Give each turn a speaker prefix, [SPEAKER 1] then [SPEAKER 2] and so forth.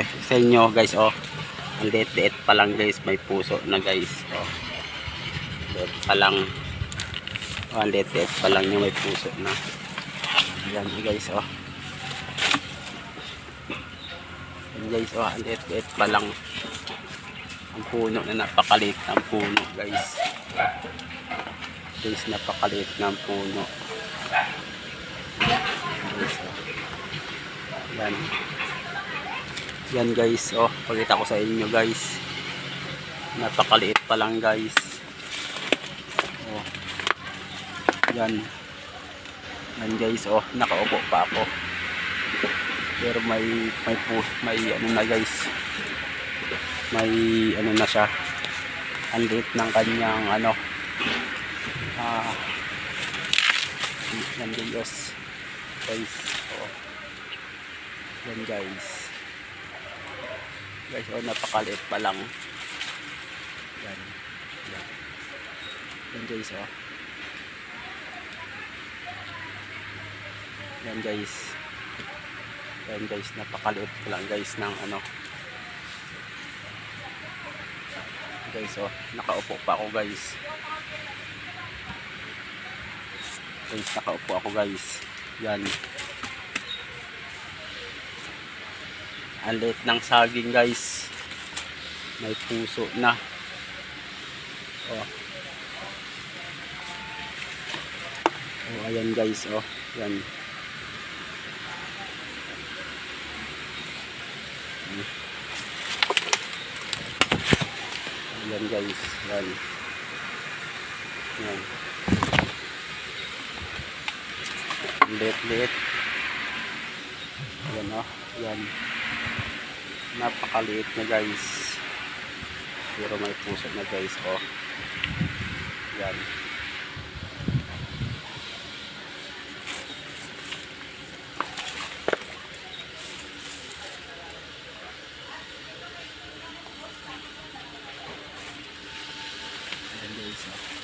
[SPEAKER 1] sa inyo guys, oh. Ang liit-liit pa lang guys, may puso na guys, oh. Liit pa lang. Oh, ang liit-liit pa lang yung may puso na. Ayan guys, oh. Ayan guys, oh, ang liit-liit pa lang. Ang puno na napakaliit ng puno guys. Guys, napakaliit ng puno. Guys, oh. Yan. Yan guys, oh, pakita ko sa inyo guys. Napakaliit pa lang guys. Oh. Yan. Yan guys, oh, nakaupo pa ako. Pero may ano na guys. May ano na siya. Ang liit ng kanyang ano. Yan guys. Guys, oh. Yan guys. Guys, oh, napakaliit pa lang. Yan. Yan. Yan guys, oh. Yan guys. Yan guys, napakaliit pa lang guys ng ano. Guys, oh, nakaupo pa ako guys. Guys, nakaupo ako guys. Yan. Ang liit ng saging guys. May puso na. Oh. Oh, ayan guys, oh. Yan. Ayan guys, yan. Yan. Liit-liit. Ayan, oh. Yan. Napakaliit na guys. Pero may puso na guys, oh. Yan. Ayan guys, oh.